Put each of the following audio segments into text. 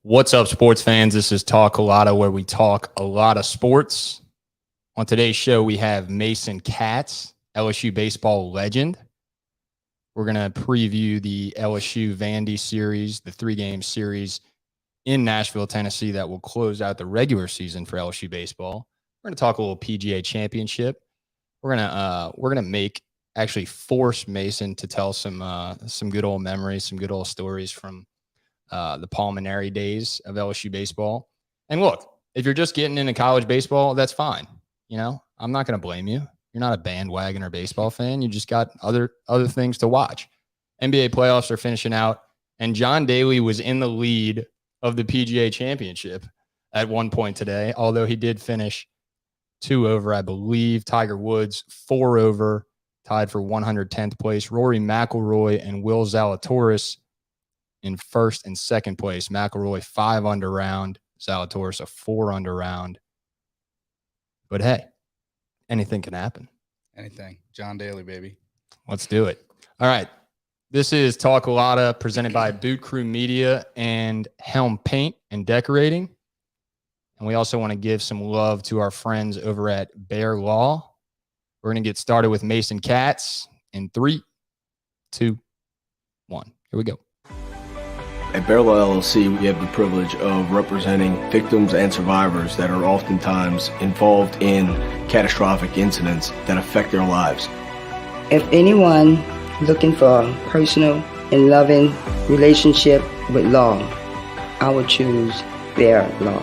What's up, sports fans? This is Talk Culotta, where we talk a lot of sports. On today's show, we have Mason Katz, LSU baseball legend. We're going to preview the LSU-Vandy series, the three-game series in Nashville, Tennessee, that will close out the regular season for LSU baseball. We're going to talk a little PGA championship. We're gonna actually force Mason to tell some good old memories, some good old stories from the Pulmonary days of LSU baseball. And look, if you're just getting into college baseball, that's fine. You know, I'm not going to blame you. You're not a bandwagon or baseball fan. You just got other things to watch. NBA playoffs are finishing out, and John Daly was in the lead of the PGA Championship at one point today, although he did finish 2 over, I believe. Tiger Woods 4 over, tied for 110th place. Rory McIlroy and Will Zalatoris in first and second place. McIlroy 5 under round, Zalatoris a 4 under round. But hey, anything can happen. Anything. John Daly, baby. Let's do it. All right. This is Talk Culotta, presented by Boot Crew Media and Helm Paint and Decorating. And we also want to give some love to our friends over at Bear Law. We're going to get started with Mason Katz in 3, 2, 1. Here we go. At Bear Law LLC, we have the privilege of representing victims and survivors that are oftentimes involved in catastrophic incidents that affect their lives. If anyone looking for a personal and loving relationship with law, I would choose Bear Law.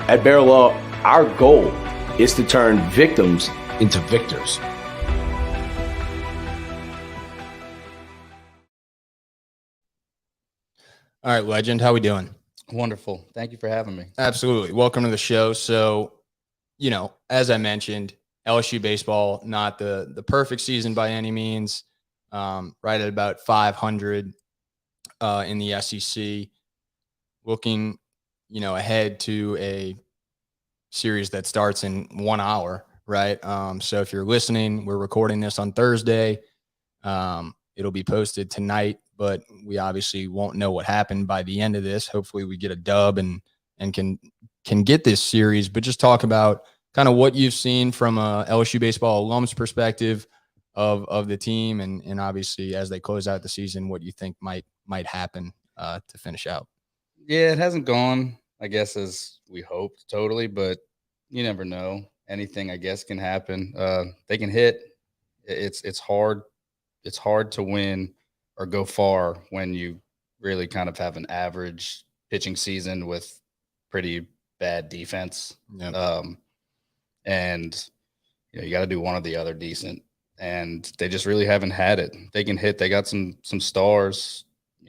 At Bear Law, our goal is to turn victims into victors. All right, legend, how we doing? Wonderful. Thank you for having me. Absolutely. Welcome to the show. So, you know, as I mentioned, LSU baseball, not the perfect season by any means, right at about 500 in the SEC. Looking, ahead to a series that starts in 1 hour, right? So if you're listening, we're recording this on Thursday. It'll be posted tonight, but we obviously won't know what happened by the end of this. Hopefully we get a dub and can get this series, but just talk about kind of what you've seen from a LSU baseball alum's perspective of the team. And obviously as they close out the season, what you think might happen to finish out. Yeah, it hasn't gone, I guess, as we hoped totally, but you never know. Anything, I guess, can happen. They can hit. It's hard. It's hard to win or go far when you really kind of have an average pitching season with pretty bad defense. Yep. And you got to do one or the other decent. And they just really haven't had it. They can hit. They got some stars.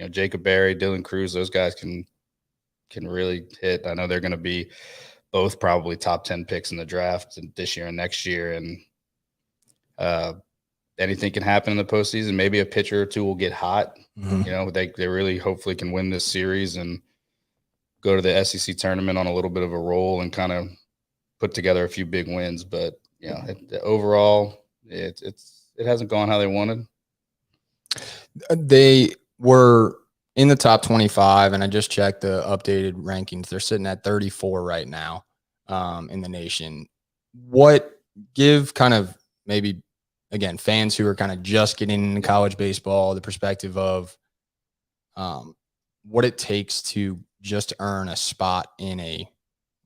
Jacob Berry, Dylan Cruz, those guys can really hit. I know they're going to be both probably top 10 picks in the draft this year and next year. And anything can happen in the postseason. Maybe a pitcher or two will get hot. Mm-hmm. They really hopefully can win this series and go to the SEC tournament on a little bit of a roll and kind of put together a few big wins. But overall, it hasn't gone how they wanted. They were in the top 25, and I just checked the updated rankings. They're sitting at 34 right now in the nation. What give kind of maybe, again, fans who are kind of just getting into college baseball the perspective of what it takes to just earn a spot in a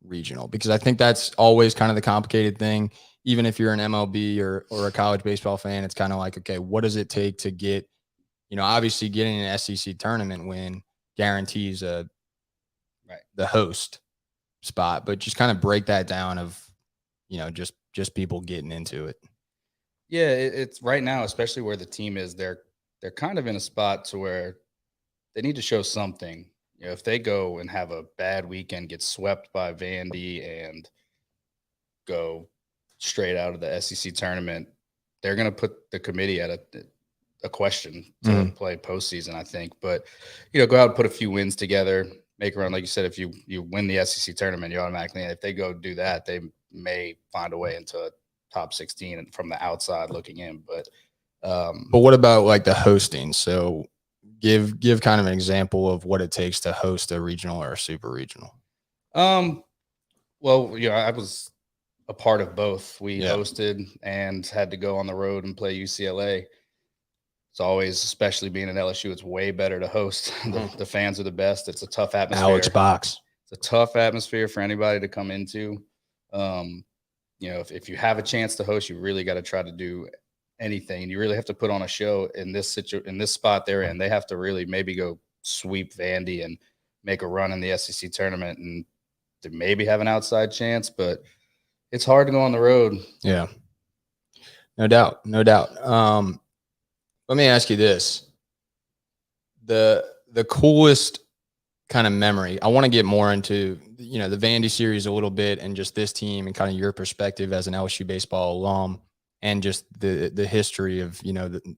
regional? Because I think that's always kind of the complicated thing. Even if you're an MLB or a college baseball fan, it's kind of like, okay, what does it take to get, obviously getting an SEC tournament win guarantees the host spot, but just kind of break that down of, just people getting into it. Yeah, it's right now, especially where the team is, they're kind of in a spot to where they need to show something. If they go and have a bad weekend, get swept by Vandy and go straight out of the SEC tournament, they're going to put the committee at a question to play postseason, I think. But, go out and put a few wins together, make around, like you said, if you win the SEC tournament, you automatically, if they go do that, they may find a way into a top 16 and from the outside looking in. But what about like the hosting? So Give kind of an example of what it takes to host a regional or a super regional. Well, I was a part of both. We Yeah. hosted and had to go on the road and play UCLA. It's always, especially being at LSU, it's way better to host. The fans are the best. It's a tough atmosphere. Alex Box. It's a tough atmosphere for anybody to come into. If you have a chance to host, you really got to try to do anything. You really have to put on a show in this spot they're in. They have to really maybe go sweep Vandy and make a run in the SEC tournament, and they maybe have an outside chance, but it's hard to go on the road. Yeah, no doubt. Let me ask you this. The coolest kind of memory, I want to get more into, the Vandy series a little bit and just this team and kind of your perspective as an LSU baseball alum and just the history of,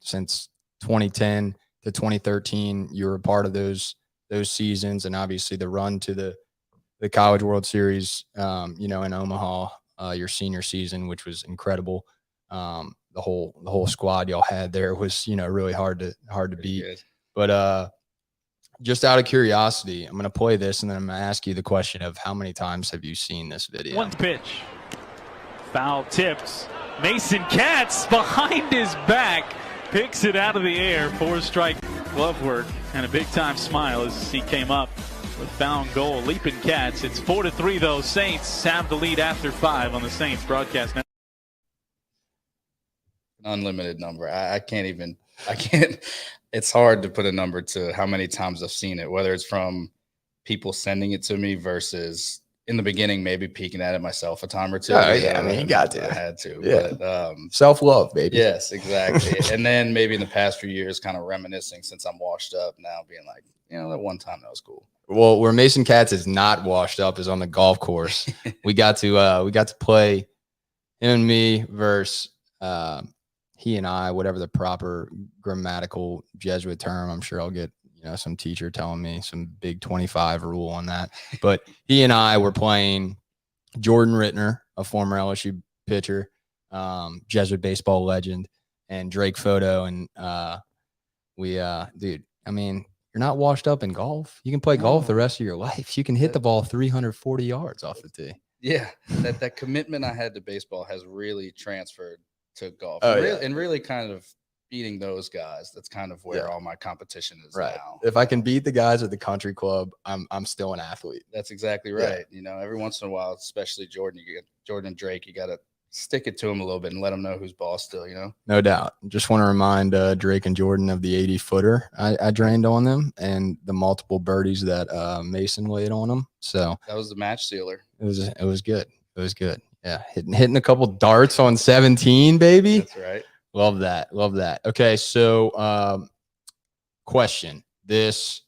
since 2010 to 2013, you were a part of those seasons, and obviously the run to the College World Series, in Omaha, your senior season, which was incredible. The whole squad y'all had there was, really hard to beat. Good. But just out of curiosity, I'm going to play this, and then I'm going to ask you the question of how many times have you seen this video? One pitch. Foul tipped. Mason Katz behind his back picks it out of the air. 4-strike glove work and a big-time smile as he came up with found goal. Leaping Katz. It's 4-3, though. Saints have the lead after 5 on the Saints broadcast network. Unlimited number. I can't. It's hard to put a number to how many times I've seen it, whether it's from people sending it to me versus in the beginning, maybe peeking at it myself a time or two. Oh, yeah. I mean, you got to. I had to. Yeah. But, self-love, baby. Yes, exactly. And then maybe in the past few years, kind of reminiscing since I'm washed up now, being like, that one time that was cool. Well, where Mason Katz is not washed up is on the golf course. we got to play him and me versus he and I, whatever the proper grammatical Jesuit term. I'm sure I'll get some teacher telling me some big 25 rule on that. But he and I were playing Jordan Rittner, a former LSU pitcher, Jesuit baseball legend, and Drake Photo. And dude, I mean, you're not washed up in golf. You can play golf the rest of your life. You can hit the ball 340 yards off the tee. Yeah, that commitment I had to baseball has really transferred to golf. Oh, and really kind of beating those guys. That's kind of where all my competition is now. If I can beat the guys at the country club, I'm still an athlete. That's exactly right. Every once in a while, especially Jordan, you get Jordan and Drake, you got to stick it to them a little bit and let them know who's boss still, No doubt. Just want to remind Drake and Jordan of the 80-footer I drained on them and the multiple birdies that Mason laid on them. So that was the match sealer. It was good. It was good. Yeah, hitting a couple darts on 17, baby. That's right. Love that. Okay, so question. This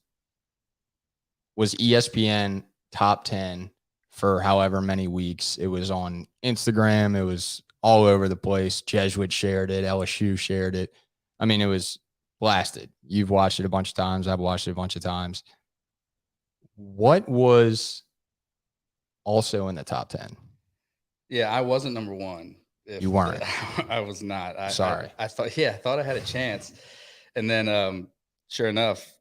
was ESPN top 10 for however many weeks. It was on Instagram. It was all over the place. Jesuit shared it. LSU shared it. I mean, it was blasted. You've watched it a bunch of times. I've watched it a bunch of times. What was also in the top 10? Yeah, I wasn't number one. You weren't. I was not. Sorry. I thought I had a chance. And then sure enough,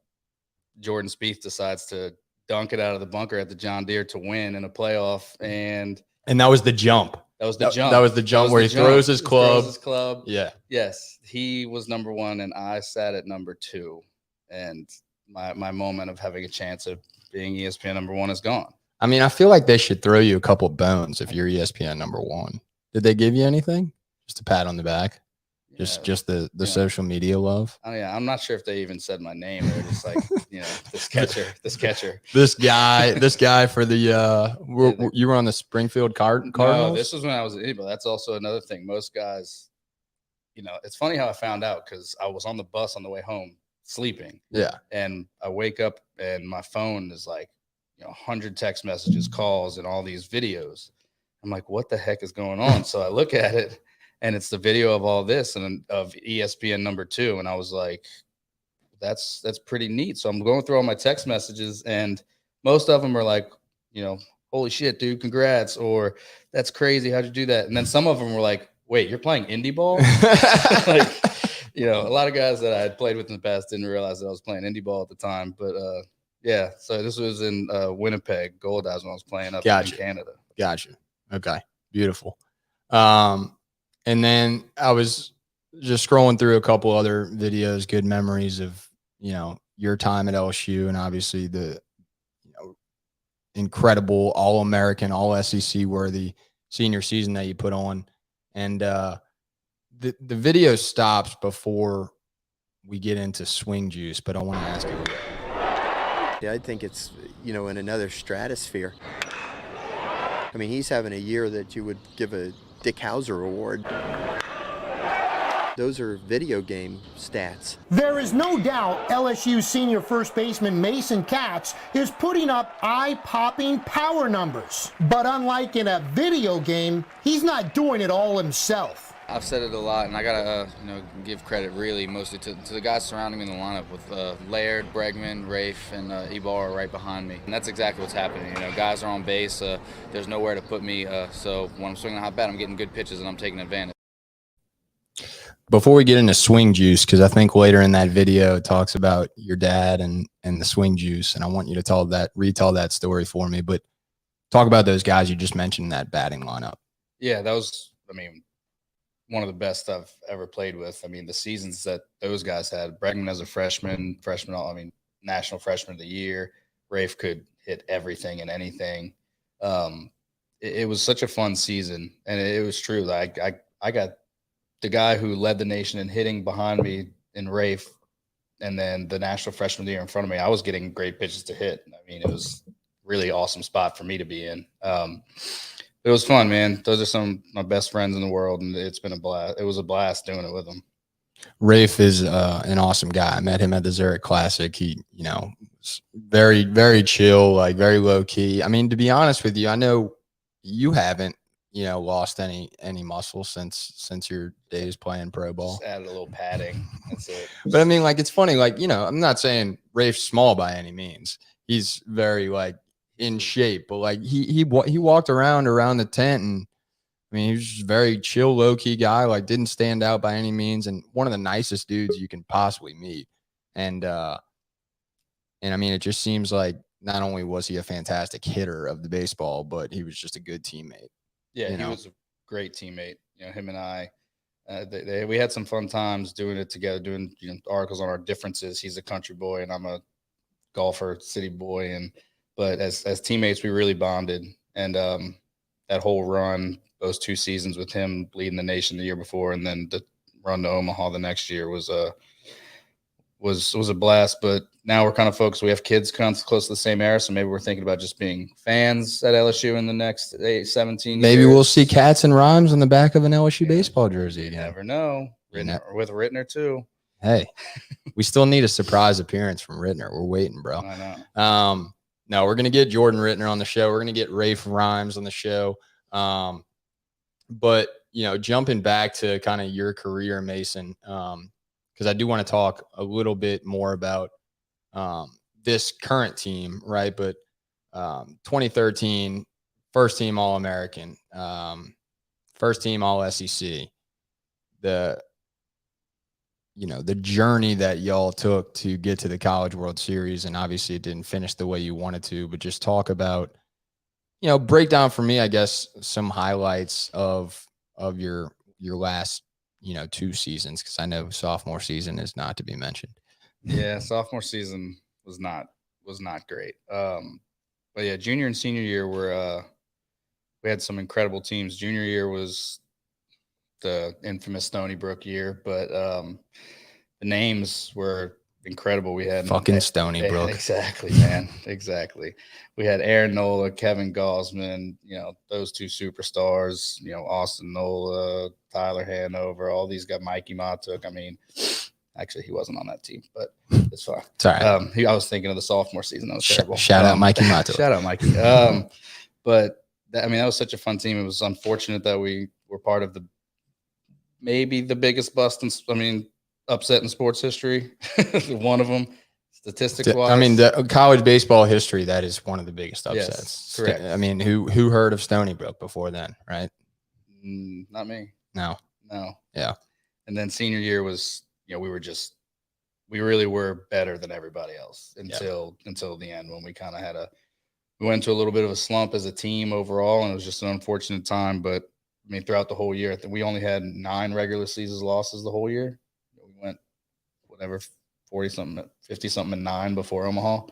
Jordan Spieth decides to dunk it out of the bunker at the John Deere to win in a playoff. And that was the jump. That was the jump. That was the jump where he throws his club. Yeah. Yes. He was number one and I sat at number 2. And my moment of having a chance of being ESPN number 1 is gone. I mean, I feel like they should throw you a couple bones if you're ESPN number 1. Did they give you anything? Just a pat on the back? Just the social media love? Oh, yeah. I'm not sure if they even said my name. They're just like, this catcher. This guy for the you were on the Springfield Cardinals? No, this was when I was at Eagle. That's also another thing. Most guys, it's funny how I found out because I was on the bus on the way home sleeping. Yeah. And I wake up and my phone is like, 100 text messages, calls, and all these videos. I'm like, what the heck is going on? So I look at it and it's the video of all this and of ESPN number 2. And I was like, that's pretty neat. So I'm going through all my text messages and most of them are like, holy shit, dude, congrats. Or that's crazy. How'd you do that? And then some of them were like, wait, you're playing indie ball? You know, a lot of guys that I had played with in the past didn't realize that I was playing indie ball at the time. But yeah, so this was in Winnipeg, Goldeyes, when I was playing up in Canada. Gotcha. Okay, beautiful. And then I was just scrolling through a couple other videos, good memories of, you know, your time at LSU, and obviously the, you know, incredible All-American, All-SEC worthy senior season that you put on. And the video stops before we get into swing juice, but I want to ask you. Yeah, I think it's, you know, in another stratosphere. I mean, he's having a year that you would give a Dick Hauser award. Those are video game stats. There is no doubt LSU senior first baseman Mason Katz is putting up eye-popping power numbers. But unlike in a video game, he's not doing it all himself. I've said it a lot, and I gotta give credit really mostly to the guys surrounding me in the lineup with Laird, Bregman, Rafe, and Ibarra right behind me. And that's exactly what's happening. You know, guys are on base. There's nowhere to put me. So when I'm swinging a hot bat, I'm getting good pitches and I'm taking advantage. Before we get into swing juice, because I think later in that video it talks about your dad and the swing juice, and I want you to retell that story for me. But talk about those guys you just mentioned in that batting lineup. Yeah, that was, I mean, one of the best I've ever played with. I mean, the seasons that those guys had, Bregman as a freshman, national freshman of the year. Rafe could hit everything and anything. It was such a fun season, and it was true. I got the guy who led the nation in hitting behind me in Rafe, and then the national freshman of the year in front of me. I was getting great pitches to hit. I mean, it was really awesome spot for me to be in. It was fun, man. Those are some of my best friends in the world, and it's been a blast. It was a blast doing it with them. Rafe is an awesome guy. I met him at the Zurich Classic. He, you know, was very, very chill, like very low key. I mean, to be honest with you, I know you haven't, you know, lost any muscle since your days playing pro ball. Just added a little padding. That's it. But I mean, like, it's funny. Like, you know, I'm not saying Rafe's small by any means. He's very like in shape, but like he walked around the tent, and I mean, he was just a very chill, low key guy. Like, didn't stand out by any means, and one of the nicest dudes you can possibly meet. And I mean, it just seems like not only was he a fantastic hitter of the baseball, but he was just a good teammate. Yeah, he was a great teammate. You know, him and I, we had some fun times doing it together, doing articles on our differences. He's a country boy, and I'm a golfer, city boy, but as teammates, we really bonded. And that whole run, those 2 seasons with him leading the nation the year before, and then the run to Omaha the next year was a blast. But now we're kind of focused. We have kids close to the same era, so maybe we're thinking about just being fans at LSU in the next 17 Maybe years. we'll see Katz and Rhymes on the back of an LSU baseball jersey again. You never know. With Rittner too. Hey, we still need a surprise appearance from Rittner. We're waiting, bro. I know. No, we're going to get Jordan Rittner on the show. We're going to get Rafe Rhymes on the show. But, you know, jumping back to kind of your career, Mason, because I do want to talk a little bit more about this current team, right? But 2013, first team All-American, first team All-SEC. The journey that y'all took to get to the College World Series, and obviously it didn't finish the way you wanted to, but just talk about, you know, break down for me, I guess, some highlights of your last, you know, 2 seasons, because I know sophomore season is not to be mentioned. Yeah, sophomore season was not great. But yeah, junior and senior year we had some incredible teams. Junior year was the infamous Stony Brook year, but the names were incredible. We had fucking Stony Brook. Exactly, man. Exactly. We had Aaron Nola, Kevin Gosman, you know, those 2 superstars, you know, Austin Nola, Tyler Hanover, all these guys, Mikey Matuk. I mean, actually, he wasn't on that team, but it's fine. It's all right. I was thinking of the sophomore season. That was terrible. Shout out Mikey Matuk. Shout out Mikey. But that was such a fun team. It was unfortunate that we were part of maybe the biggest upset in sports history. One of them, statistics wise. I mean, the college baseball history, that is one of the biggest upsets. Yes, correct. I mean, who heard of Stony Brook before then, right? Not me. No. No. Yeah. And then senior year was we really were better than everybody else until the end, when we kind of we went into a little bit of a slump as a team overall, and it was just an unfortunate time. But I mean, throughout the whole year, I think we only had 9 regular season losses the whole year. We went 40-something, 50-something, and 9 before Omaha.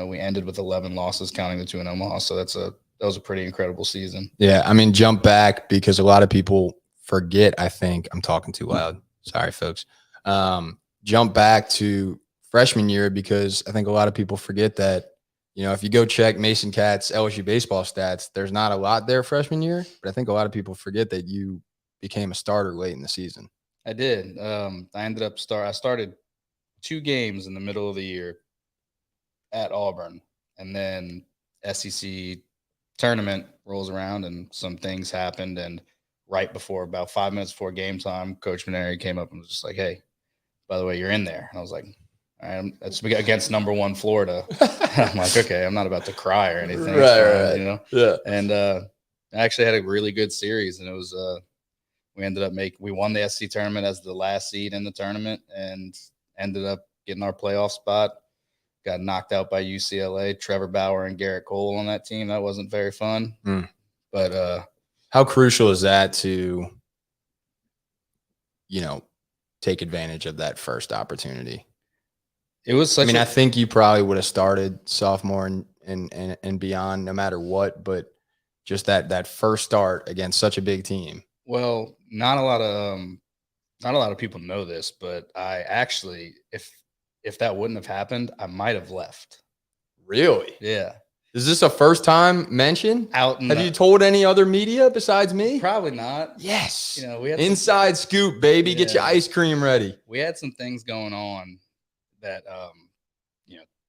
We ended with 11 losses, counting the 2 in Omaha. So that was a pretty incredible season. Yeah, I mean, jump back, because a lot of people forget. I think I'm talking too loud. Sorry, folks. Jump back to freshman year, because I think a lot of people forget that, if you go check Mason Katz LSU baseball stats, there's not a lot there freshman year, but I think a lot of people forget that you became a starter late in the season. I did. I started 2 games in the middle of the year at Auburn, and then SEC tournament rolls around and some things happened. And right before, about 5 minutes before game time, Coach Maneri came up and was just like, "Hey, by the way, you're in there." And I was like, "All right, it's against number 1 Florida." I'm like, "Okay, I'm not about to cry or anything." Right. Yeah. And I actually had a really good series, and it was we won the SEC tournament as the last seed in the tournament, and ended up getting our playoff spot. Got knocked out by UCLA, Trevor Bauer and Garrett Cole on that team. That wasn't very fun. But how crucial is that to, take advantage of that first opportunity? It was such I think you probably would have started sophomore and beyond, no matter what, but just that first start against such a big team. Well, not a lot of people know this, but I actually, if that wouldn't have happened, I might have left. Really? Yeah. Is this a first time mention? Have you told any other media besides me? Probably not. Yes. We had inside scoop, baby. Yeah. Get your ice cream ready. We had some things going on that,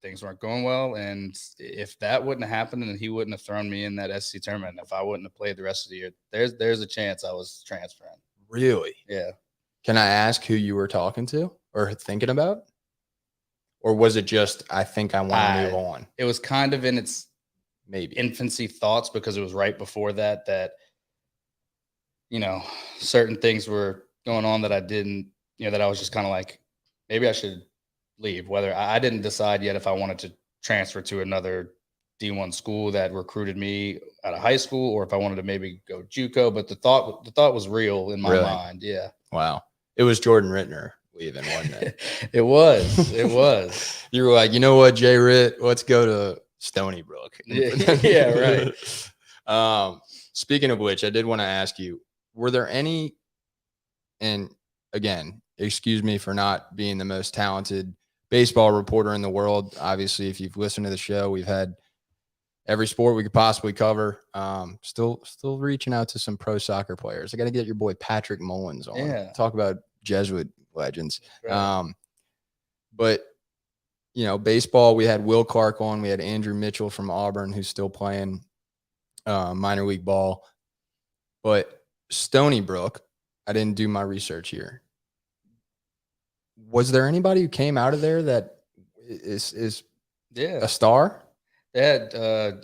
things weren't going well. And if that wouldn't have happened, and he wouldn't have thrown me in that SEC tournament, and if I wouldn't have played the rest of the year, there's a chance I was transferring. Really? Yeah. Can I ask who you were talking to or thinking about? Or was it just, I think I want to move on? It was kind of in its infancy thoughts, because it was right before that certain things were going on that I didn't, that I was just kind of like, maybe I should leave. Whether I didn't decide yet if I wanted to transfer to another D1 school that recruited me out of high school, or if I wanted to maybe go JUCO. But the thought was real in my mind. Yeah. Wow. It was Jordan Rittner leaving, wasn't it? It was. You were like, you know what, Jay Ritt, let's go to Stony Brook. Yeah, right. Speaking of which, I did want to ask you, were there any, and again, excuse me for not being the most talented baseball reporter in the world. Obviously, if you've listened to the show, we've had every sport we could possibly cover. Still reaching out to some pro soccer players. I got to get your boy Patrick Mullins on. Yeah. Talk about Jesuit legends. Right. But baseball, we had Will Clark on. We had Andrew Mitchell from Auburn, who's still playing minor league ball. But Stony Brook, I didn't do my research here. Was there anybody who came out of there that is a star? Yeah,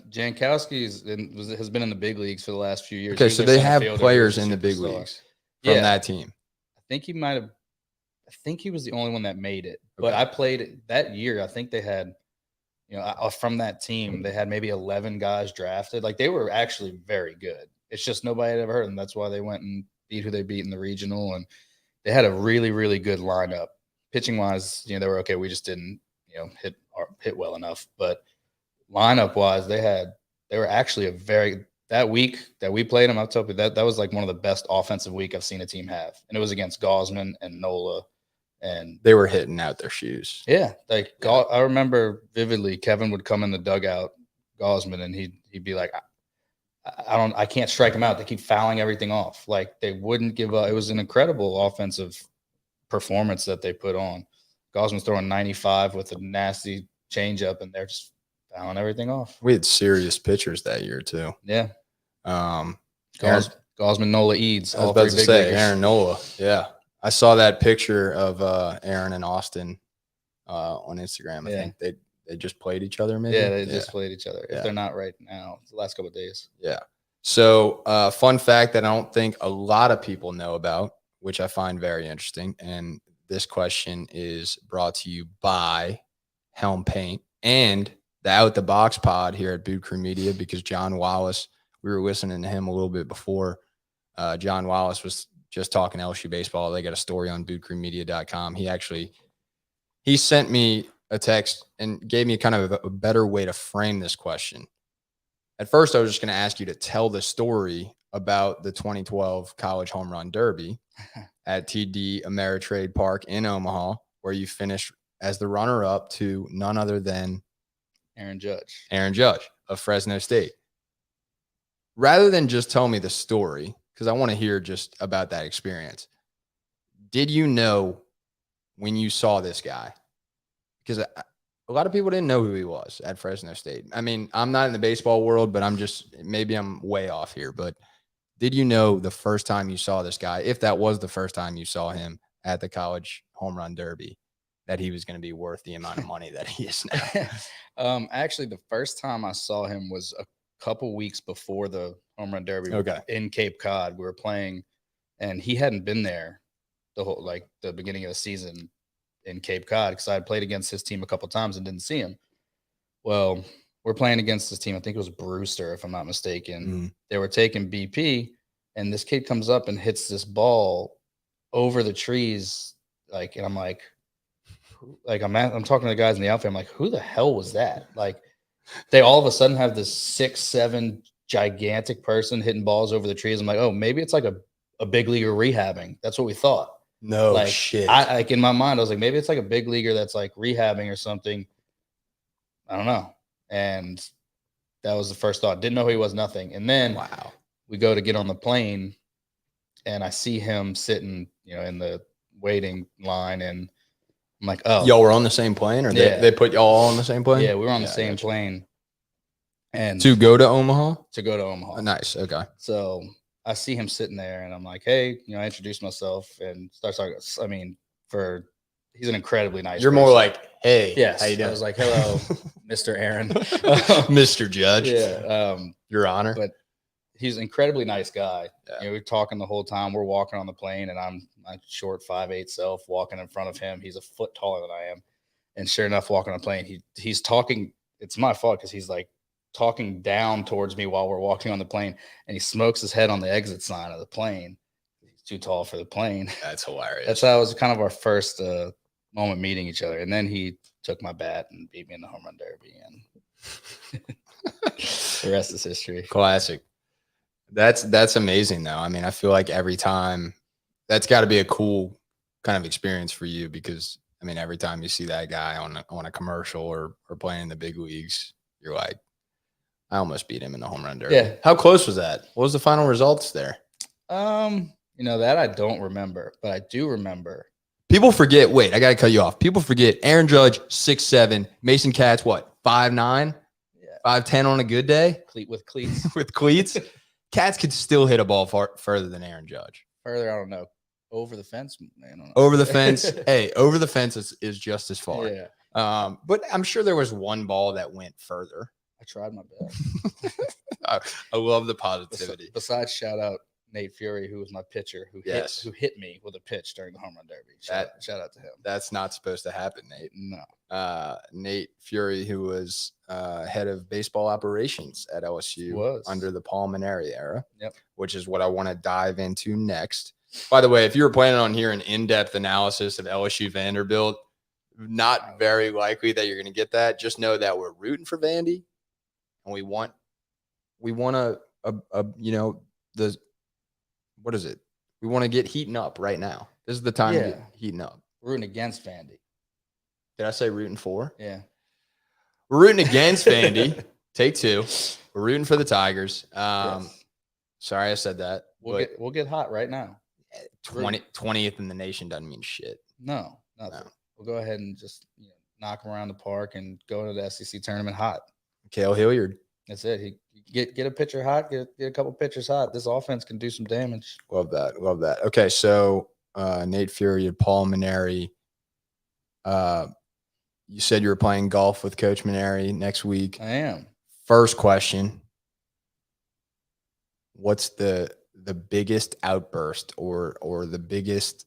Jankowski has been in the big leagues for the last few years. Okay, so they have players in the big leagues from that team. I think he was the only one that made it. But I played that year. I think they had, from that team, they had maybe 11 guys drafted. Like, they were actually very good. It's just nobody had ever heard of them. That's why they went and beat who they beat in the regional. And they had a really, really good lineup. Pitching wise, they were okay. We just didn't, hit well enough. But lineup wise, they were actually that week that we played them, I'll tell you that was like one of the best offensive week I've seen a team have. And it was against Gosman and Nola. And they were hitting out their shoes. Yeah. I remember vividly, Kevin would come in the dugout, Gosman, and he'd be like, I can't strike them out. They keep fouling everything off. Like, they wouldn't give up. It was an incredible offensive performance that they put on. Gosman's throwing 95 with a nasty changeup, and they're just fouling everything off. We had serious pitchers that year too. Yeah. Gosman, Nola, Eads. I was about to say Aaron Nola. Yeah. I saw that picture of Aaron and Austin on Instagram. I think they just played each other, maybe? Yeah, they just played each other. If they're not right now, the last couple of days. Yeah. So fun fact that I don't think a lot of people know about, which I find very interesting, and this question is brought to you by Helm Paint and the Out the Box pod here at Boot Crew Media, because John Wallace, we were listening to him a little bit before. John Wallace was just talking LSU baseball. They got a story on bootcrewmedia.com. He sent me a text and gave me kind of a better way to frame this question. At first, I was just going to ask you to tell the story about the 2012 College Home Run Derby at TD Ameritrade Park in Omaha, where you finished as the runner-up to none other than Aaron Judge of Fresno State. Rather than just tell me the story, because I want to hear just about that experience, did you know when you saw this guy? Because a lot of people didn't know who he was at Fresno State. I mean, I'm not in the baseball world, but maybe I'm way off here. But did you know the first time you saw this guy, if that was the first time you saw him at the College Home Run Derby, that he was going to be worth the amount of money that he is now? Actually, the first time I saw him was a couple weeks before the Home Run Derby. Okay. In Cape Cod. We were playing, and he hadn't been there the beginning of the season in Cape Cod, because I had played against his team a couple times and didn't see him. Well, we're playing against this team. I think it was Brewster, if I'm not mistaken. Mm-hmm. They were taking BP, and this kid comes up and hits this ball over the trees. And I'm like, I'm talking to the guys in the outfit. I'm like, who the hell was that? Like, they all of a sudden have this 6'7" gigantic person hitting balls over the trees. I'm like, oh, maybe it's like a big leaguer rehabbing. That's what we thought. No shit. I in my mind, I was like, maybe it's like a big leaguer that's like rehabbing or something. I don't know. And that was the first thought. Didn't know who he was, nothing. And then we go to get on the plane, and I see him sitting, in the waiting line, and I'm like, oh. Y'all were on the same plane, or they put y'all all on the same plane? Yeah, we were on the same plane. And to go to Omaha? To go to Omaha. Oh, nice. Okay. So I see him sitting there, and I'm like, hey, I introduce myself and start talking. I mean, he's an incredibly nice You're person. More like, hey, yes. How you doing? I was like, hello, Mr. Aaron. Mr. Judge. Yeah. Your Honor. But he's an incredibly nice guy. Yeah. We're talking the whole time. We're walking on the plane, and I'm my short 5'8" self walking in front of him. He's a foot taller than I am. And sure enough, walking on the plane, he's talking. It's my fault, because he's like talking down towards me while we're walking on the plane, and he smokes his head on the exit sign of the plane. He's too tall for the plane. That's hilarious. That's how it was kind of our first moment meeting each other. And then he took my bat and beat me in the Home Run Derby, and the rest is history. Classic. That's amazing, though. I mean, I feel like every time that's got to be a cool kind of experience for you, because I mean, every time you see that guy on a commercial or playing in the big leagues, you're like, I almost beat him in the Home Run Derby. Yeah. How close was that? What was the final results there? That I don't remember, but I do remember. People forget. Wait, I got to cut you off. People forget Aaron Judge, 6'7", Mason Katz, what, 5'9", 5'10" on a good day? With cleats. With cleats. Katz could still hit a ball further than Aaron Judge. Further, I don't know. Over the fence, I don't know. Over the fence. Hey, over the fence is just as far. Yeah. But I'm sure there was one ball that went further. I tried my best. I love the positivity. Besides, shout out Nate Fury, who was my pitcher, who hit me with a pitch during the Home Run Derby. Shout out to him. That's not supposed to happen, Nate. No. Nate Fury, who was head of baseball operations at LSU under the Paul Maneri era, which is what I want to dive into next. By the way, if you were planning on hearing in-depth analysis of LSU-Vanderbilt, not very likely that you're going to get that. Just know that we're rooting for Vandy, and we want what is it? We want to get heating up right now. This is the time to get heating up. Rooting against Vandy. Did I say rooting for? Yeah. We're rooting against Vandy. Take two. We're rooting for the Tigers. Sorry I said that. We'll get hot right now. 20th in the nation doesn't mean shit. No, nothing. No. We'll go ahead and just knock around the park and go to the SEC tournament hot. Cale Hilliard. That's it. Get a pitcher hot. Get a couple pitchers hot. This offense can do some damage. Love that. Love that. Okay, so Nate Fury, Paul Maneri. You said you were playing golf with Coach Maneri next week. I am. First question: what's the biggest outburst or the biggest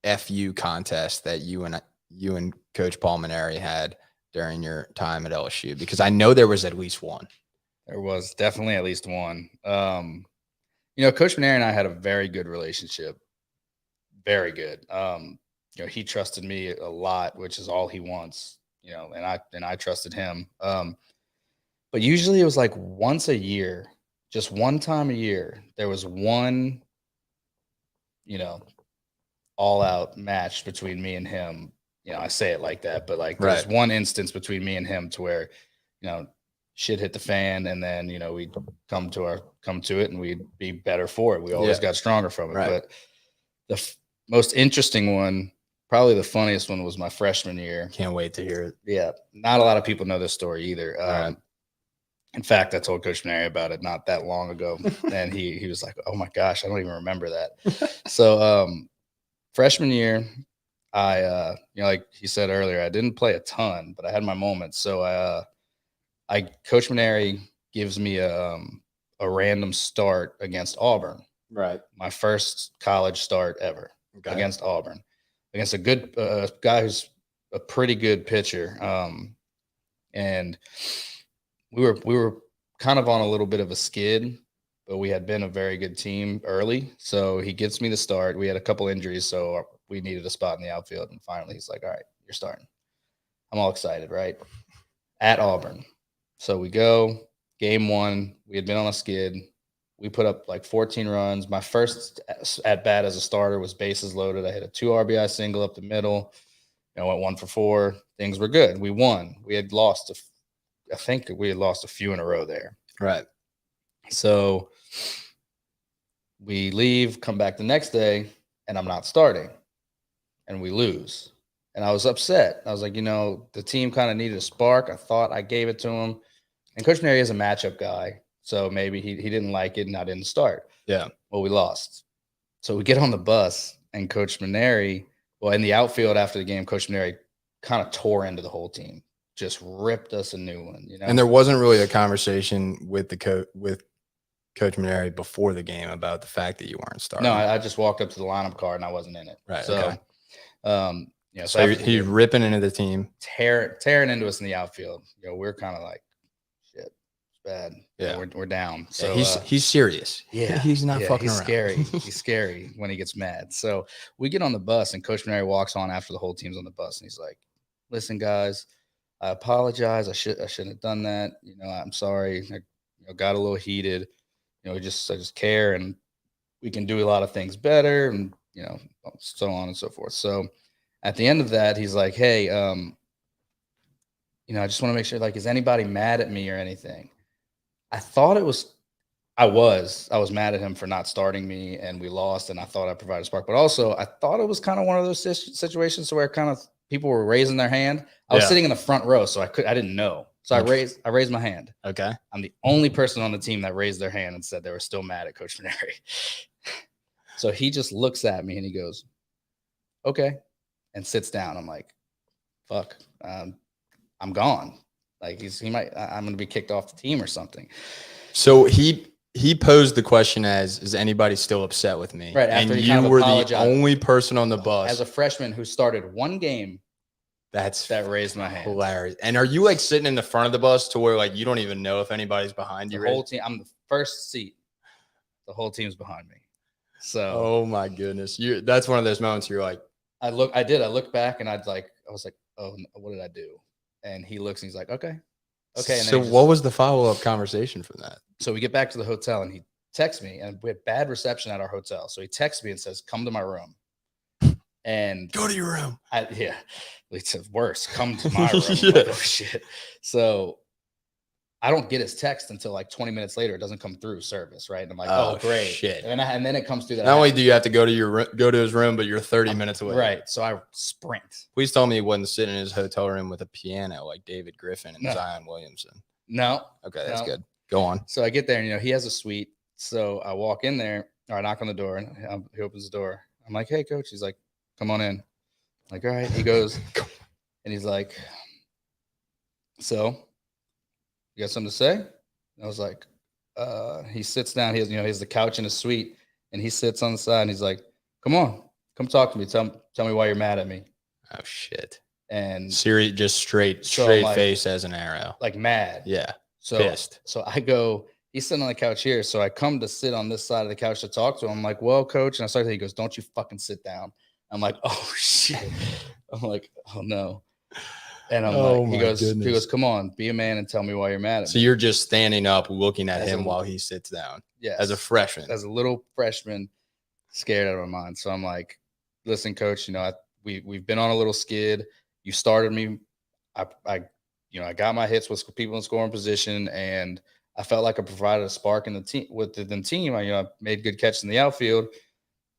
FU contest that you and Coach Paul Maneri had during your time at LSU? Because I know there was at least one. There was definitely at least one. Coach Maneri and I had a very good relationship. Very good. He trusted me a lot, which is all he wants, and I trusted him. But usually it was like once a year, just one time a year, there was one, all out match between me and him. I say it like that, but like there's one instance between me and him to where, shit hit the fan, and then, we'd come to it and we'd be better for it. We always got stronger from it. But the most interesting one, probably the funniest one, was my freshman year. Can't wait to hear it. Yeah. Not a lot of people know this story either. In fact, I told Coach Maneri about it not that long ago, and he was like, "Oh my gosh, I don't even remember that." So, freshman year, I like he said earlier, I didn't play a ton, but I had my moments. So Coach Maneri gives me a random start against Auburn. Right. My first college start ever against Auburn, against a good guy who's a pretty good pitcher. And we were kind of on a little bit of a skid, but we had been a very good team early. So he gives me the start. We had a couple injuries, so we needed a spot in the outfield. And finally he's like, "All right, you're starting." I'm all excited, right? At Auburn. So we go, game one. We had been on a skid. We put up like 14 runs. My first at bat as a starter was bases loaded. I hit a 2 RBI single up the middle. Went 1 for 4. Things were good. We won. We had lost I think we had lost a few in a row there. Right. So we leave, come back the next day, and I'm not starting. And we lose. And I was upset. I was like, the team kind of needed a spark. I thought I gave it to him. And Coach Maneri is a matchup guy. So maybe he didn't like it and I didn't start. Yeah. Well, we lost. So we get on the bus, and Coach Maneri, in the outfield after the game, Coach Maneri kind of tore into the whole team. Just ripped us a new one, And there wasn't really a conversation with Coach Maneri before the game about the fact that you weren't starting. No, I just walked up to the lineup card and I wasn't in it. Right. So, okay. So he's ripping into the team, tearing into us in the outfield. We're kind of like, shit, it's bad. Yeah, we're down. So he's serious. Yeah, he's not fucking he's around. Scary. He's scary when he gets mad. So we get on the bus, and Coach Maneri walks on after the whole team's on the bus, and he's like, "Listen, guys, I apologize. I shouldn't have done that. I'm sorry. I got a little heated. I just care, and we can do a lot of things better, and so on and so forth." So at the end of that, he's like, "Hey, I just want to make sure, like, is anybody mad at me or anything?" I thought it was. I was mad at him for not starting me, and we lost, and I thought I provided a spark. But also, I thought it was kind of one of those situations where kind of people were raising their hand. I was sitting in the front row, so I didn't know. So I raised my hand. Okay. I'm the only person on the team that raised their hand and said they were still mad at Coach Maneri. So he just looks at me and he goes, "Okay," and sits down. I'm like, "Fuck, I'm gone." Like I'm going to be kicked off the team or something. So he posed the question as, "Is anybody still upset with me?" Right. And After you were the only person on the bus as a freshman who started one game. That raised my hand. Hilarious. And are you like sitting in the front of the bus to where like you don't even know if anybody's behind you? The whole team. I'm the first seat. The whole team's behind me. So. Oh my goodness. That's one of those moments you're like. I looked back and I was like, "Oh, what did I do?" And he looks and he's like, "Okay." Okay. And so what was the follow-up conversation from that? So we get back to the hotel and he texts me, and we had bad reception at our hotel. So he texts me and says, "Come to my room." And go to your room. It's worse. Come to my room. Like, oh shit. So I don't get his text until like 20 minutes later. It doesn't come through service, right? And I'm like, oh great. Shit. And then it comes through that. Not only do you have to go to his room, but you're 30 minutes away. Right. So I sprint. Please tell me he wasn't sitting in his hotel room with a piano like David Griffin and Zion Williamson. No. Okay, that's good. Go on. So I get there and he has a suite. So I walk in there, or I knock on the door, and he opens the door. I'm like, "Hey, coach." He's like, "Come on in." I'm like, "All right." He goes, and he's like, "So, you got something to say?" I was like, he sits down. He has the couch in his suite, and he sits on the side, and he's like, "Come on." come talk to me. Tell me why you're mad at me. Oh shit. And Siri just straight like, face as an arrow. like mad. Yeah. So pissed. So I go, he's sitting on the couch here. So I come to sit on this side of the couch to talk to him. I'm like, well, coach. And I started, he goes, don't you fucking sit down. I'm like, oh shit. I'm like, oh no. And I'm like, he goes, come on, be a man and tell me why you're mad at me. So you're just standing up looking at him while he sits down. Yeah. As a freshman. As a little freshman, scared out of my mind. So I'm like, listen, coach, we've been on a little skid. You started me. I got my hits with people in scoring position, and I felt like I provided a spark in the team within the team. I made good catches in the outfield,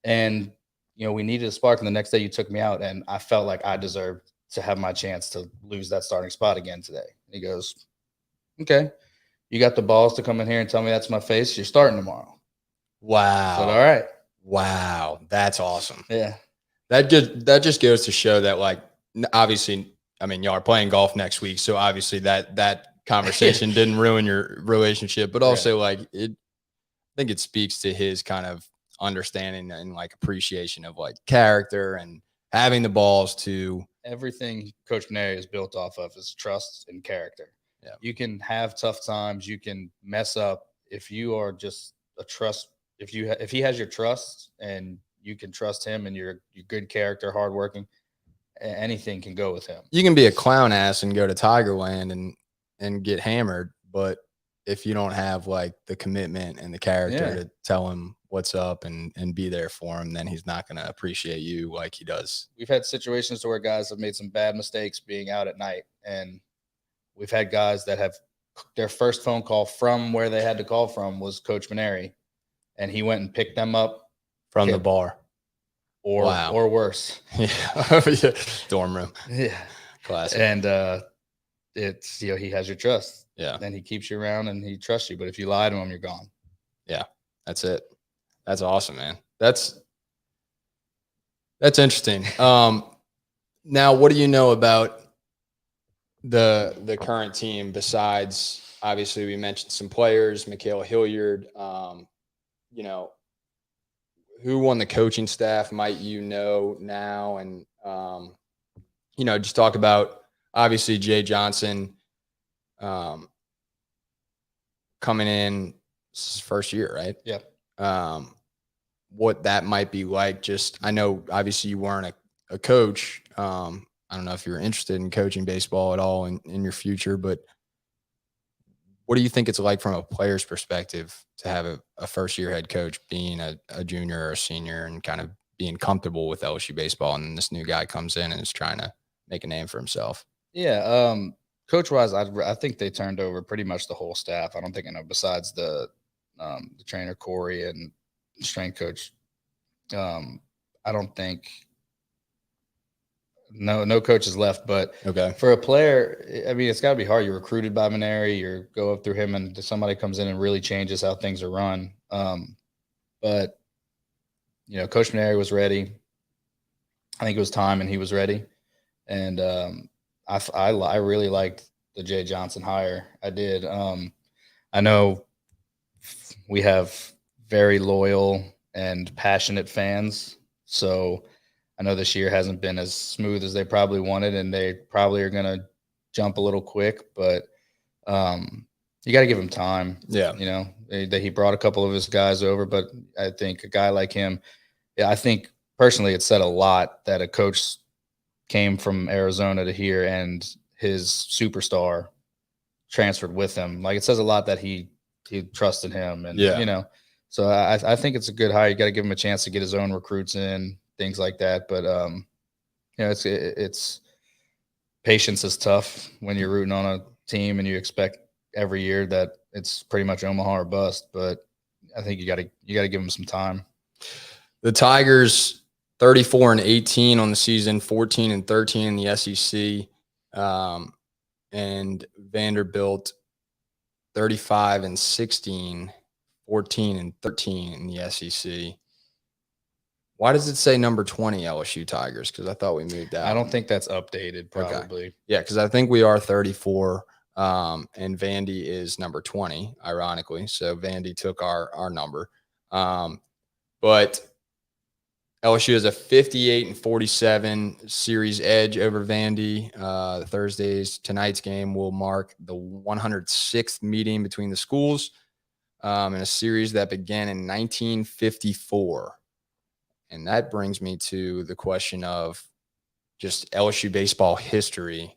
and we needed a spark. And the next day, you took me out, and I felt like I deserved to have my chance to lose that starting spot again today. He goes, okay, you got the balls to come in here and tell me that's my face. You're starting tomorrow. Wow. I said, all right. Wow. That's awesome. Yeah. That just goes to show that, like, obviously, I mean, y'all are playing golf next week, so obviously that conversation didn't ruin your relationship, but also I think it speaks to his kind of understanding and like appreciation of like character and having the balls to. Everything Coach Neri is built off of is trust and character. Yeah. You can have tough times, you can mess up. If you are just if he has your trust and you can trust him and you're good character, hardworking, anything can go with him. You can be a clown ass and go to Tigerland and get hammered, but if you don't have like the commitment and the character to tell him what's up and be there for him, then he's not going to appreciate you like he does. We've had situations to where guys have made some bad mistakes being out at night, and we've had guys that have their first phone call from where they had to call from was Coach Maneri, and he went and picked them up from the bar. Or worse. Yeah. Dorm room. Yeah. Classic. And it's, he has your trust. Yeah. Then he keeps you around and he trusts you. But if you lie to him, you're gone. Yeah. That's it. That's awesome, man. That's interesting. Now, what do you know about the current team besides, obviously, we mentioned some players, Mikhail Hilliard, who on the coaching staff might now? And, just talk about, obviously, Jay Johnson coming in, this is his first year, right? Yeah. What that might be like. I know, obviously, you weren't a coach. I don't know if you're interested in coaching baseball at all in your future, but what do you think it's like from a player's perspective to have a first-year head coach being a junior or a senior and kind of being comfortable with LSU baseball, and then this new guy comes in and is trying to make a name for himself? Yeah. Coach-wise, I think they turned over pretty much the whole staff. I don't think besides the trainer Corey and strength coach. I don't think no coaches left, but for a player, I mean, it's got to be hard. You're recruited by Maneri, you go up through him, and somebody comes in and really changes how things are run. But Coach Maneri was ready. I think it was time, and he was ready. And I really liked the Jay Johnson hire. I did. I know we have very loyal and passionate fans, so I know this year hasn't been as smooth as they probably wanted, and they probably are going to jump a little quick, but you got to give him time. Yeah. He brought a couple of his guys over, but I think a guy like him, I think personally it said a lot that a coach came from Arizona to here and his superstar transferred with him. Like, it says a lot that he trusted him, and so I think it's a good hire. You got to give him a chance to get his own recruits in, things like that. But it's patience is tough when you're rooting on a team and you expect every year that it's pretty much Omaha or bust. But I think you got to give him some time. The Tigers 34-18 on the season, 14-13 in the SEC, and Vanderbilt 35-16, 14-13 in the SEC. Why does it say number 20 LSU Tigers? Because I thought we moved that. I don't think that's updated, probably. Okay. Yeah, because I think we are 34, and Vandy is number 20, ironically. So Vandy took our number. But LSU has a 58-47 series edge over Vandy. Tonight's game will mark the 106th meeting between the schools in a series that began in 1954. And that brings me to the question of just LSU baseball history.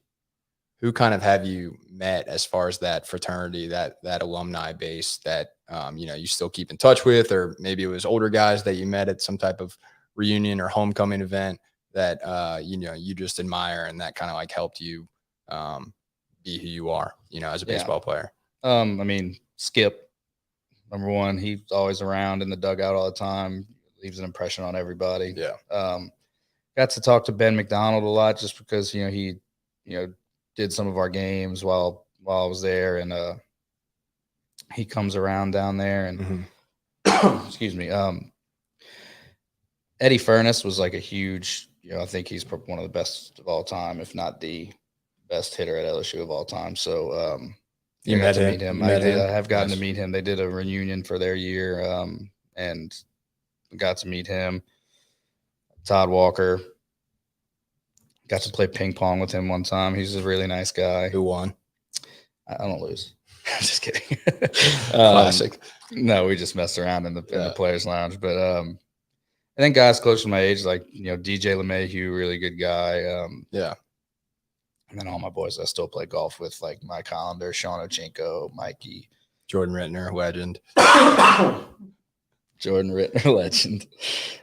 Who kind of have you met as far as that fraternity, that alumni base that, you still keep in touch with, or maybe it was older guys that you met at some type of reunion or homecoming event that, you just admire and that kind of like helped you be who you are, as a baseball player? Skip, number one, he's always around in the dugout all the time, leaves an impression on everybody. Yeah. Got to talk to Ben McDonald a lot just because, he, did some of our games while I was there, and he comes around down there, and excuse me. Eddie Furness was like a huge, I think he's one of the best of all time, if not the best hitter at LSU of all time. So you got to meet him. I have gotten to meet him. They did a reunion for their year, and got to meet him. Todd Walker. Got to play ping pong with him one time. He's a really nice guy. Who won? I don't lose. I'm just kidding. Classic. No, we just messed around in the players' lounge. But I think guys close to my age, like DJ LeMahieu, really good guy. Yeah. And then all my boys I still play golf with, like Mike Hollander, Sean Ochenko, Mikey, Jordan Rittner, legend. Jordan Rittner, legend.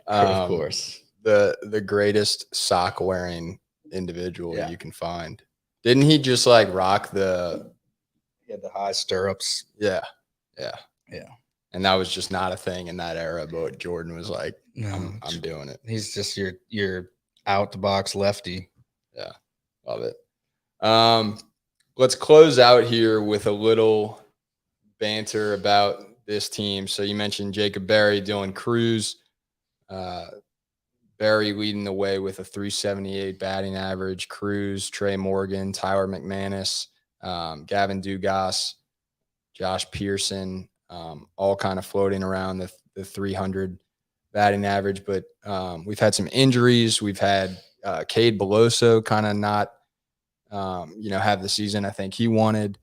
Of course. The greatest sock wearing individual you can find. Didn't he just like rock he had the high stirrups? Yeah. And that was just not a thing in that era, but Jordan was like, no, I'm doing it. He's just your out the box lefty. Yeah. Love it. Let's close out here with a little banter about this team. So you mentioned Jacob Berry, Dylan Cruz, Berry leading the way with a 378 batting average. Cruz, Trey Morgan, Tyler McManus, Gavin Dugas, Josh Pearson, all kind of floating around the 300 batting average. But we've had some injuries. We've had Cade Beloso kind of not, have the season I think he wanted.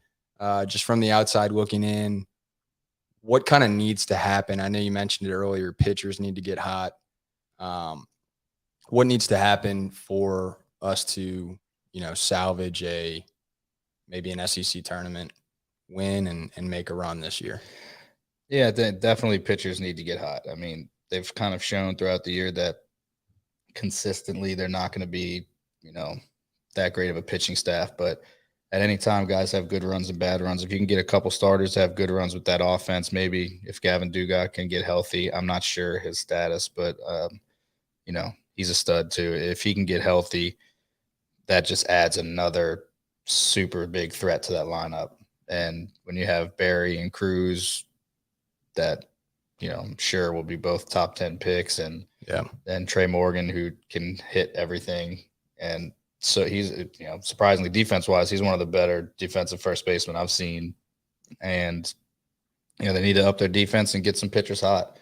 Just from the outside looking in, what kind of needs to happen? I know you mentioned it earlier. Pitchers need to get hot. What needs to happen for us to, salvage maybe an SEC tournament win and make a run this year? Yeah, definitely pitchers need to get hot. I mean, they've kind of shown throughout the year that consistently they're not going to be, that great of a pitching staff. But at any time, guys have good runs and bad runs. If you can get a couple starters to have good runs with that offense, maybe if Gavin Dugas can get healthy, I'm not sure his status, but, he's a stud too. If he can get healthy, that just adds another super big threat to that lineup. And when you have Berry and Cruz, that, I'm sure will be both top 10 picks, and then Trey Morgan, who can hit everything. And so he's, surprisingly defense wise, he's one of the better defensive first basemen I've seen. And, they need to up their defense and get some pitchers hot.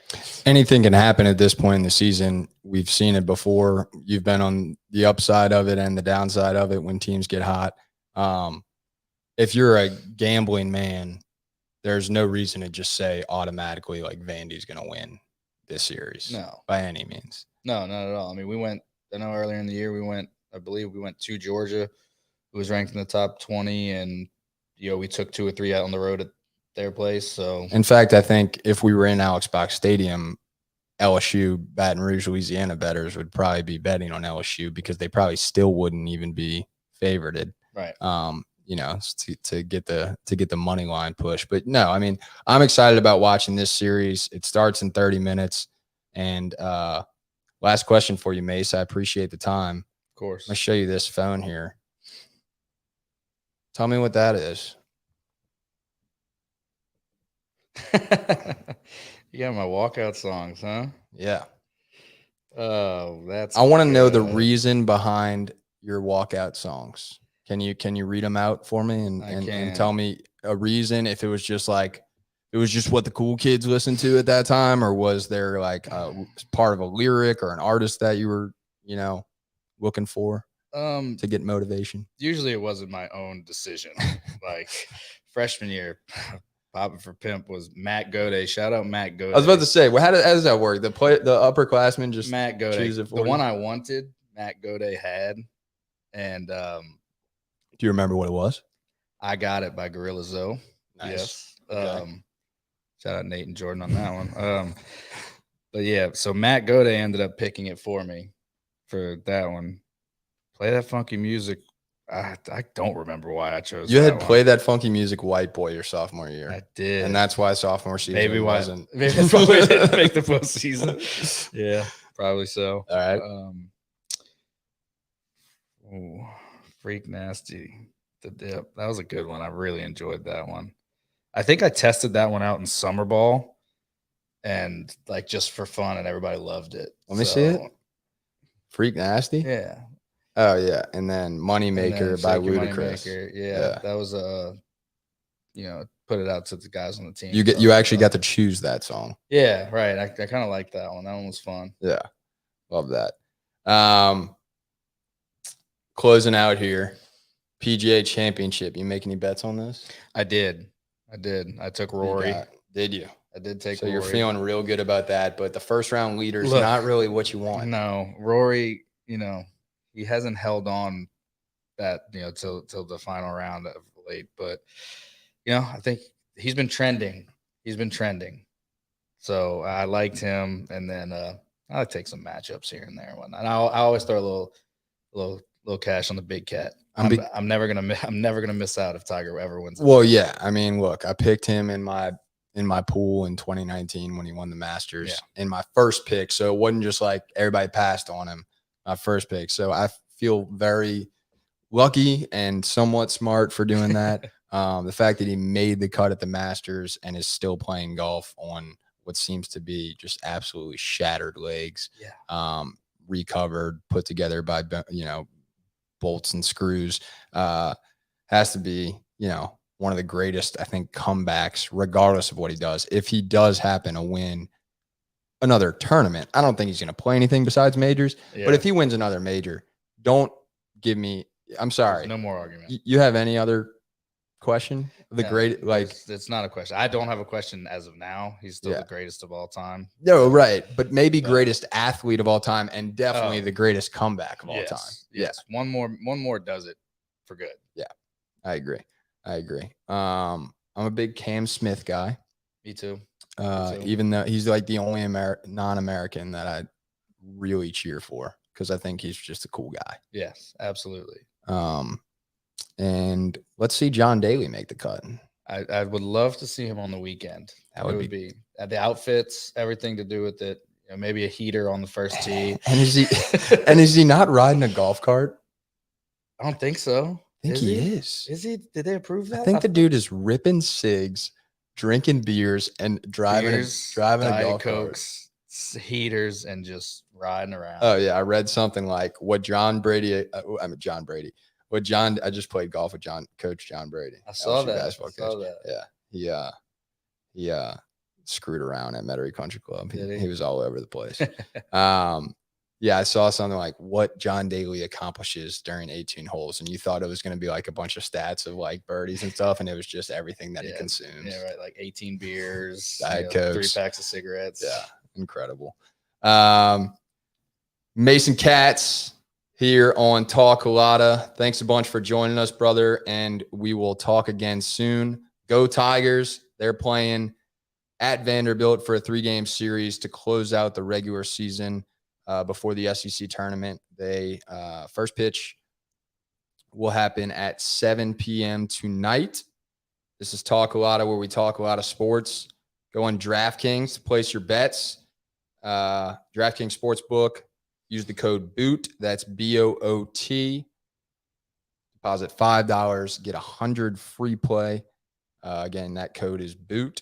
Anything can happen at this point in the season. We've seen it before. You've been on the upside of it and the downside of it when teams get hot. If you're a gambling man, there's no reason to just say automatically like Vandy's going to win this series. No. By any means. No, not at all. I mean, I know earlier in the year I believe we went to Georgia, who was ranked in the top 20, and, we took 2 or 3 out on the road at their place. So in fact, I think if we were in Alex Box Stadium, LSU, Baton Rouge, Louisiana bettors would probably be betting on LSU because they probably still wouldn't even be favorited. Right. To get the money line push. But no, I mean, I'm excited about watching this series. It starts in 30 minutes. And last question for you, Mace. I appreciate the time. Of course. I'm gonna show you this phone here. Tell me what that is. You got my walkout songs, huh? Yeah. Oh, I want to know the reason behind your walkout songs. Can you read them out for me and tell me a reason? If it was just like it was just what the cool kids listened to at that time, or was there like part of a lyric or an artist that you were, looking for to get motivation? Usually it wasn't my own decision. Like freshman year, Poppin' for Pimp was Matt Gode. Shout out Matt Gode. I was about to say, well, how does that work? The upperclassmen just Matt Gode. choose it for the you? one I wanted, Matt Gode had, and do you remember what it was? I Got It by Gorilla Zoe. Nice. Yes. Okay. Shout out Nate and Jordan on that one. But yeah, so Matt Gode ended up picking it for me for that one. Play That Funky Music. I don't remember why I chose. You that had one. Play That Funky Music White Boy your sophomore year. I did, and that's why sophomore season maybe wasn't. Maybe that's why we didn't make the postseason. Yeah, probably so. All right. Freak Nasty, The Dip. That was a good one. I really enjoyed that one. I think I tested that one out in summer ball, and like just for fun, and everybody loved it. Let me see it. Freak Nasty. Yeah. Oh yeah, and then Moneymaker by Ludacris. Yeah, that was put it out to the guys on the team. You actually got to choose that song. Yeah, right. I kind of like that one. That one was fun. Yeah, love that. Closing out here, PGA Championship. You make any bets on this? I did. I took Rory. Did you? I did take. So Rory. you're feeling real good about that, but the first round leader is not really what you want. No, Rory. He hasn't held on that till the final round of late, but I think he's been trending. So I liked him, and then I'll take some matchups here and there and whatnot. I always throw a little cash on the big cat. I'm never gonna miss out if Tiger ever wins. Well, yeah. I mean, look, I picked him in my pool in 2019 when he won the Masters in my first pick. So it wasn't just like everybody passed on him. My first pick. So I feel very lucky and somewhat smart for doing that. The fact that he made the cut at the Masters and is still playing golf on what seems to be just absolutely shattered legs, recovered, put together by bolts and screws, has to be one of the greatest, I think, comebacks, regardless of what he does. If he does happen to win another tournament, I don't think he's going to play anything besides majors. Yeah. But if he wins another major, don't give me. I'm sorry. There's no more argument. You have any other question? It's not a question. I don't have a question as of now. He's still the greatest of all time. No, right, but maybe greatest athlete of all time, and definitely the greatest comeback of all time. Yes, one more does it for good. Yeah, I agree. I'm a big Cam Smith guy. Me too. Even though he's like the only non-American that I really cheer for, because I think he's just a cool guy. Yes, absolutely. And let's see John Daly make the cut. I would love to see him on the weekend. That would be the outfits, everything to do with it. Maybe a heater on the first tee. And is he not riding a golf cart? I don't think so. I think he is. Is he? Did they approve that? I think the dude is ripping cigs, drinking beers, and driving a golf Cokes, heaters, and just riding around. Oh yeah, I read something like what John Brady. I just played golf with Coach John Brady. I saw that. Yeah, he screwed around at Metairie Country Club. He was all over the place. Yeah, I saw something like what John Daly accomplishes during 18 holes, and you thought it was going to be like a bunch of stats of like birdies and stuff, and it was just everything that he consumes. Yeah, right. Like 18 beers, Diet Cokes, 3 packs of cigarettes. Yeah, incredible. Mason Katz here on Talk Culotta. Thanks a bunch for joining us, brother, and we will talk again soon. Go Tigers. They're playing at Vanderbilt for a 3-game series to close out the regular season. Before the SEC tournament. They first pitch will happen at 7 p.m. tonight. This is Talk Culotta, where we talk a lot of sports. Go on DraftKings to place your bets. DraftKings Sportsbook. Use the code BOOT. That's BOOT. Deposit $5. Get 100 free play. Again, that code is BOOT.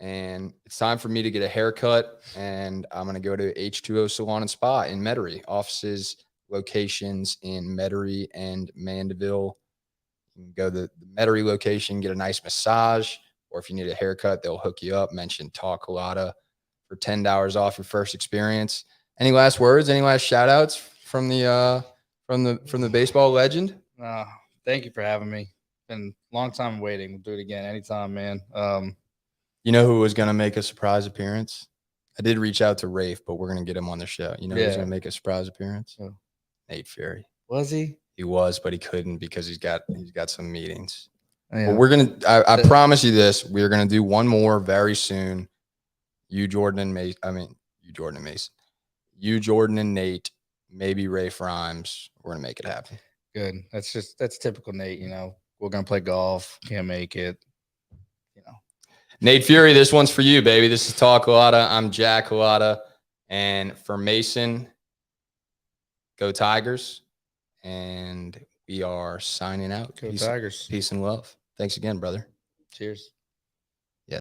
And it's time for me to get a haircut, and I'm going to go to H2O Salon and Spa in Metairie. Offices, locations in Metairie and Mandeville. You can go to the Metairie location, get a nice massage, or if you need a haircut, they'll hook you up. Mention Talk Culotta for $10 off your first experience. Any last words? Any last shout outs from the baseball legend? Thank you for having me. Been a long time waiting. We'll do it again anytime, man. You know who was going to make a surprise appearance? I did reach out to Rafe, but we're going to get him on the show. You know who's going to make a surprise appearance? Who? Nate Fury. Was he? He was, but he couldn't because he's got some meetings. Yeah. But we're going to, I promise you this, we're going to do one more very soon. You, Jordan and Mason, you, Jordan and Nate, maybe Rafe Rhymes. We're going to make it happen. Good. That's typical Nate, you know. We're going to play golf. Can't make it. You know. Nate Fury, this one's for you, baby. This is Talk Culotta. I'm Jack Culotta. And for Mason, go Tigers. And we are signing out. Go Tigers. Peace and love. Thanks again, brother. Cheers.